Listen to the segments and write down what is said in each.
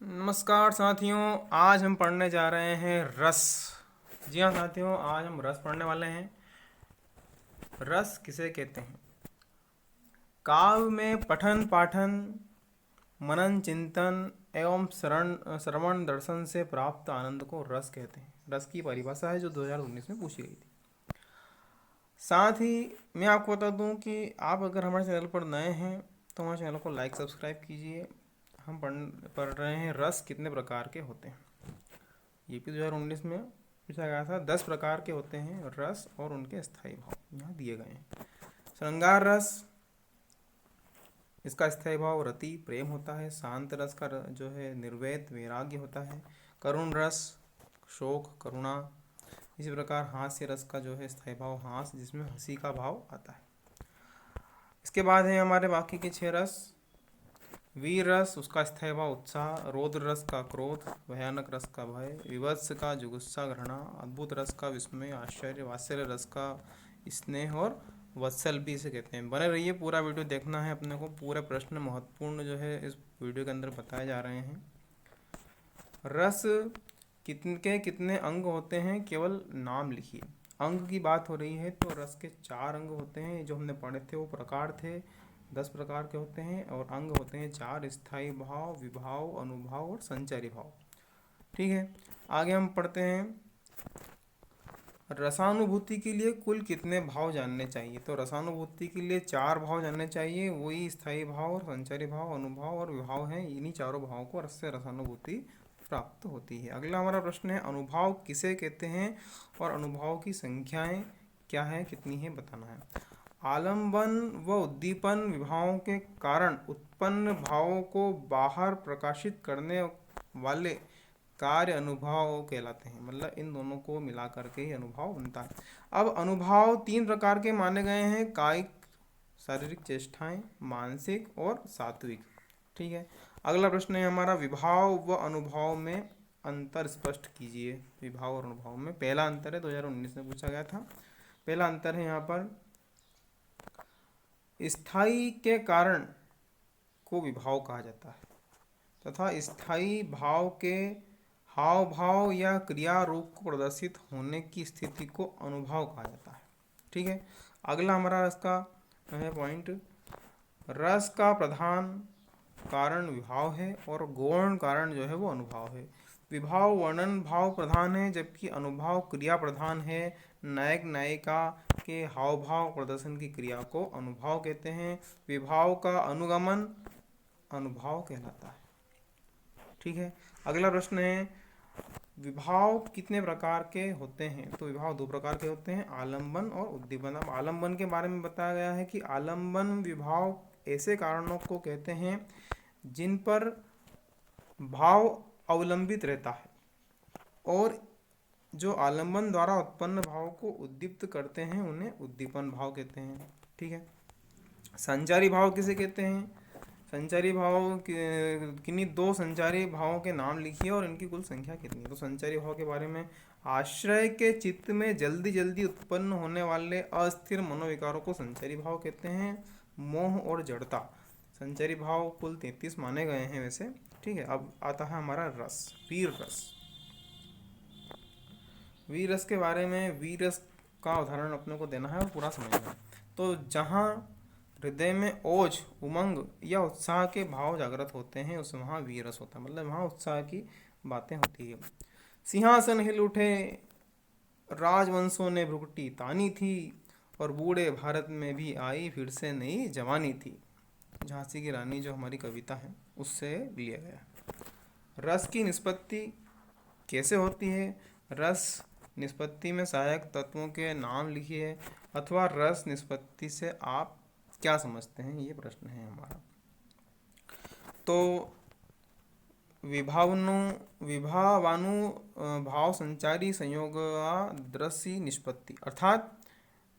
नमस्कार साथियों, आज हम पढ़ने जा रहे हैं रस। जी हाँ साथियों, आज हम रस पढ़ने वाले हैं। रस किसे कहते हैं? काव्य में पठन पाठन, मनन चिंतन एवं श्रवण दर्शन से प्राप्त आनंद को रस कहते हैं। रस की परिभाषा है जो 2019 में पूछी गई थी। साथ ही मैं आपको बता दूं कि आप अगर हमारे चैनल पर नए हैं तो हमारे चैनल को लाइक सब्सक्राइब कीजिए। हम पढ़ रहे हैं रस कितने प्रकार के होते हैं। ये भी 2019 में पूछा गया था। 10 प्रकार के होते हैं रस और उनके स्थायी भाव यहाँ दिए गए हैं। श्रृंगार रस, इसका स्थायी भाव रति प्रेम होता है। शांत रस का जो है निर्वेद वैराग्य होता है। करुण रस शोक करुणा। इसी प्रकार हास्य रस का जो है स्थायी भाव हास, जिसमें हंसी का भाव आता है। इसके बाद है हमारे बाकी के 6 रस। वीर रस, उसका स्थायी भाव उत्साह। रौद्र रस का क्रोध। भयानक रस का भय। विभत्स का जुगुस्सा घृणा। अद्भुत रस का विस्मय आश्चर्य। वात्सल्य रस का स्नेह और वत्सल भी इसे कहते हैं। बने रहिए, पूरा वीडियो देखना है अपने को। पूरे प्रश्न महत्वपूर्ण जो है इस वीडियो के अंदर बताए जा रहे हैं। रस कितने कितने अंग होते हैं, केवल नाम लिखिए। अंग की बात हो रही है तो रस के 4 अंग होते हैं। जो हमने पढ़े थे वो प्रकार थे, 10 प्रकार के होते हैं। और अंग होते हैं 4: स्थायी भाव, विभाव, अनुभाव और संचारी भाव। ठीक है, आगे हम पढ़ते हैं। रसानुभूति के लिए कुल कितने भाव जानने चाहिए? तो रसानुभूति के लिए 4 भाव जानने चाहिए। वही स्थायी भाव और संचारी भाव, अनुभाव और विभाव हैं। इन्हीं चारों भावों को रस से रसानुभूति प्राप्त होती है। अगला हमारा प्रश्न है, अनुभाव किसे कहते हैं और अनुभाव की संख्याएं क्या है, कितनी है, बताना है। आलंबन व उद्दीपन विभावों के कारण उत्पन्न भावों को बाहर प्रकाशित करने वाले कार्य अनुभाव कहलाते हैं। मतलब इन दोनों को मिला करके ही अनुभाव बनता है। अब अनुभाव 3 प्रकार के माने गए हैं: कायिक शारीरिक चेष्टाएं, मानसिक और सात्विक। ठीक है, अगला प्रश्न है हमारा, विभाव व अनुभव में अंतर स्पष्ट कीजिए। विभाव और अनुभव में पहला अंतर है, 2019 में पूछा गया था। पहला अंतर है यहाँ पर, स्थायी के कारण को विभाव कहा जाता है तथा स्थायी भाव के हाव भाव या क्रिया रूप को प्रदर्शित होने की स्थिति को अनुभाव कहा जाता है। ठीक है, अगला हमारा रस का है पॉइंट, रस का प्रधान कारण विभाव है और गौण कारण जो है वो अनुभाव है। विभाव वर्णन भाव प्रधान है जबकि अनुभाव क्रिया प्रधान है। नायक नायिका के हाव भाव प्रदर्शन की क्रिया को अनुभाव कहते हैं। विभाव का अनुगमन अनुभाव कहलाता है। ठीक है, अगला प्रश्न है, विभाव कितने प्रकार के होते हैं? तो विभाव 2 प्रकार के होते हैं, आलंबन और उद्दीपन। अब आलंबन के बारे में बताया गया है कि आलंबन विभाव ऐसे कारणों को कहते हैं जिन पर भाव अवलंबित रहता है और जो आलंबन द्वारा उत्पन्न भाव को उद्दीप्त करते हैं उन्हें उद्दीपन भाव कहते हैं। ठीक है, संचारी भाव किसे कहते हैं? संचारी भाव किन्हीं 2 संचारी भावों के नाम लिखिए और इनकी कुल संख्या कितनी है। तो संचारी भाव के बारे में, आश्रय के चित्त में जल्दी जल्दी उत्पन्न होने वाले अस्थिर मनोविकारों को संचारी भाव कहते हैं। मोह और जड़ता, संचारी भाव कुल 33 माने गए हैं वैसे। ठीक है, अब आता है हमारा रस, वीर रस। वीर रस के बारे में, वीर रस का उदाहरण अपने को देना है और पूरा समझना है। तो जहाँ हृदय में ओज उमंग या उत्साह के भाव जागृत होते हैं उस वहाँ वीर रस होता है। मतलब वहाँ उत्साह की बातें होती है। सिंहासन हिल उठे, राजवंशों ने भ्रुकुटी तानी थी और बूढ़े भारत में भी आई फिर से नई जवानी थी। झांसी की रानी जो हमारी कविता है उससे लिया गया। रस की निष्पत्ति कैसे होती है? रस निष्पत्ति में सहायक तत्वों के नाम लिखिए अथवा रस निष्पत्ति से आप क्या समझते हैं, ये प्रश्न है हमारा। तो विभावानु भाव संचारी संयोग दृश्य निष्पत्ति, अर्थात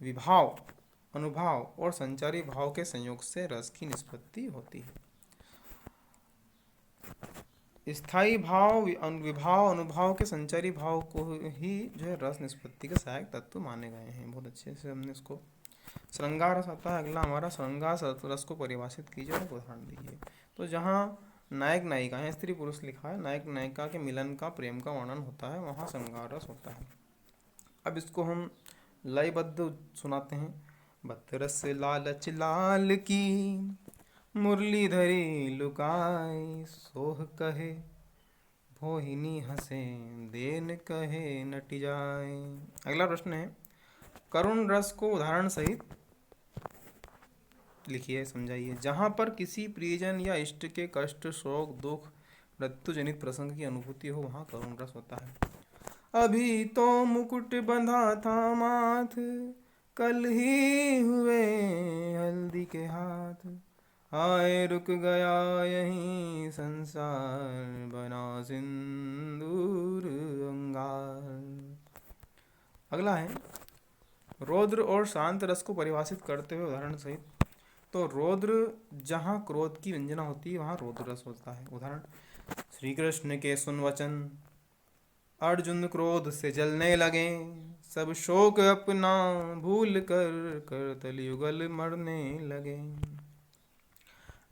विभाव अनुभाव और संचारी भाव के संयोग से रस की निष्पत्ति होती है। स्थायी भाव विभाव अनुभाव के संचारी भाव को ही जो है रस निष्पत्ति के सहायक तत्व माने गए हैं। बहुत अच्छे से हमने इसको। श्रृंगार रस आता है अगला हमारा, श्रृंगार रस को परिभाषित कीजिए और उदाहरण दीजिए। तो जहाँ नायक नायिका है, स्त्री पुरुष लिखा है, नायक नायिका के मिलन का, प्रेम का वर्णन होता है, वहाँ श्रृंगार रस होता है। अब इसको हम लयबद्ध सुनाते हैं। बदरस लालच लाल की मुरलीधरी लुकाई, सोह कहे भोहिनी हंसे देन कहे नट जाए। अगला प्रश्न है, करुण रस को उदाहरण सहित लिखिए, समझाइए। जहाँ पर किसी प्रियजन या इष्ट के कष्ट, शोक, दुख, मृत्यु जनित प्रसंग की अनुभूति हो, वहाँ करुण रस होता है। अभी तो मुकुट बंधा था माथ, कल ही हुए हल्दी के हाथ, आए रुक गया यहीं संसार, बना सिंदूर अंगार। अगला है, रौद्र और शांत रस को परिभाषित करते हुए उदाहरण सहित। तो रौद्र जहाँ क्रोध की व्यंजना होती है, वहाँ रौद्र रस होता है। उदाहरण, श्री कृष्ण के सुन वचन, अर्जुन क्रोध से जलने लगे, सब शोक अपना भूल कर करतल युगल मरने लगे।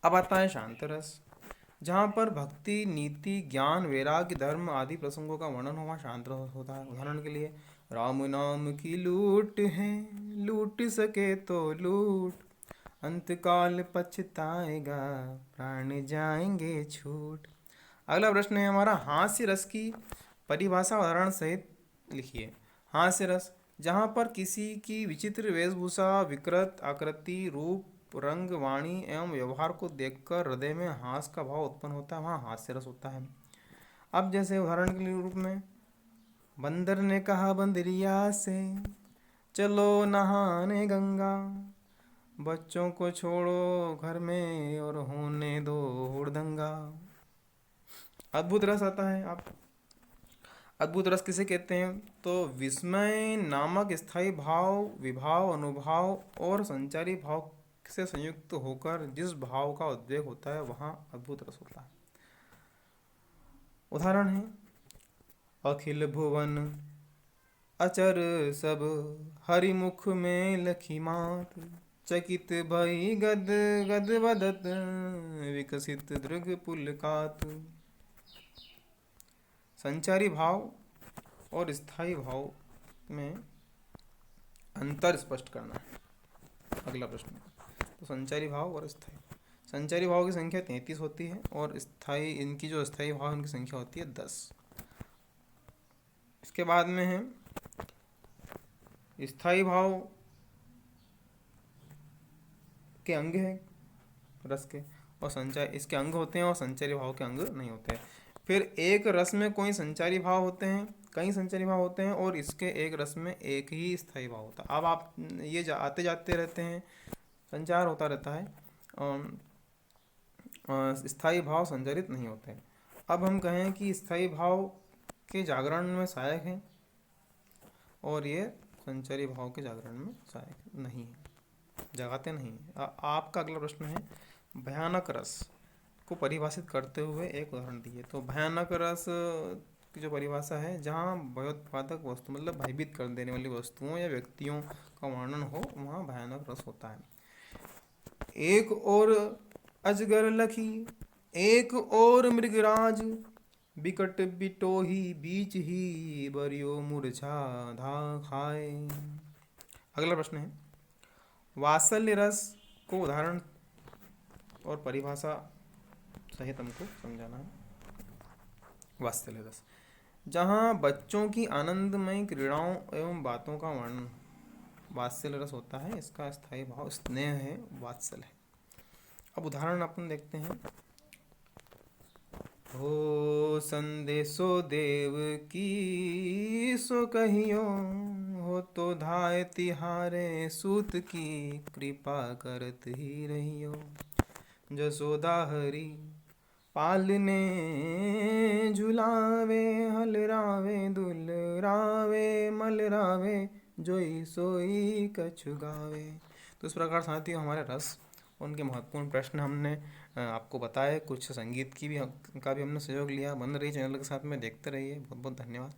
अब आता है शांत रस। जहाँ पर भक्ति, नीति, ज्ञान, वैराग्य, धर्म आदि प्रसंगों का वर्णन हो, वहाँ शांत रस होता है। उदाहरण के लिए, राम नाम की लूट है, लूट सके तो लूट, अंतकाल पछताएगा, प्राण जाएंगे छूट। अगला प्रश्न है हमारा, हास्य रस की परिभाषा उदाहरण सहित लिखिए। हास्य रस, जहाँ पर किसी की विचित्र वेशभूषा, विकृत आकृति, रूप, रंग, वाणी एवं व्यवहार को देखकर हृदय में हास का भाव उत्पन्न होता है, वहाँ हास्य रस होता है। अब जैसे उदाहरण के लिए रूप में, बंदर ने कहा बंदरिया से, चलो नहाने गंगा, बच्चों को छोड़ो घर में और होने दो हुड़दंगा। अद्भुत रस आता है। आप अद्भुत रस किसे कहते हैं? तो विस्मय नामक स्थायी भाव, विभाव, अनुभाव और संचारी भाव से संयुक्त होकर जिस भाव का उद्वेग होता है, वहाँ अद्भुत रस होता है। उदाहरण है, अखिल भुवन अचर सब, हरिमुख में लखी मात, चकित भई गद गद बदत, विकसित दृग पुलकात। संचारी भाव और स्थायी भाव में अंतर स्पष्ट करना है। अगला प्रश्न, तो संचारी भाव और स्थायी, संचारी भाव की संख्या 33 होती है और स्थायी, इनकी जो स्थायी भाव उनकी संख्या होती है 10। इसके बाद में है स्थायी भाव के अंग हैं रस के, और संचार इसके अंग होते हैं और संचारी भाव के अंग नहीं होते हैं। फिर एक रस में कोई संचारी भाव होते हैं, कई संचारी भाव होते हैं, और इसके एक रस में एक ही स्थायी भाव होता है। अब आप ये आते जाते रहते हैं, संचार होता रहता है, स्थायी भाव संचारित नहीं होते हैं। अब हम कहें कि स्थायी भाव के जागरण में सहायक हैं और ये संचारी भाव के जागरण में सहायक नहीं है, जगाते नहीं है। आपका अगला प्रश्न है, भयानक रस को परिभाषित करते हुए एक उदाहरण दिए। तो भयानक रस की जो परिभाषा है, जहाँ भयोत्पादक वस्तु मतलब भयभीत कर देने वाली वस्तुओं या व्यक्तियों का वर्णन हो, वहाँ भयानक रस होता है। एक और अजगर लखी, एक और मृगराज, बिकट बिटोही बीच ही, बरियो मूर्छा धा खाए। अगला प्रश्न है, वात्सल्य रस को उदाहरण और परिभाषा सहित हमको समझाना है। वात्सल्य रस, जहाँ बच्चों की आनंदमय क्रीड़ाओं एवं बातों का वर्णन वात्सल्य रस होता है। इसका स्थायी भाव स्नेह है, वात्सल्य है। अब उदाहरण अपन देखते हैं। हो संदेशो देव की सो कहियो, हो तो धाय तिहारे सूत की, कृपा करत ही रहियो, जसोदा हरि पालने झुलावे, हलरावे दुलरावे, मलरावे, जोई सोई कछु गावे। तो इस प्रकार साथियों हमारे रस, उनके महत्वपूर्ण प्रश्न हमने आपको बताए। कुछ संगीत की भी का भी हमने सहयोग लिया। बन रही चैनल के साथ में, देखते रहिए। बहुत बहुत धन्यवाद।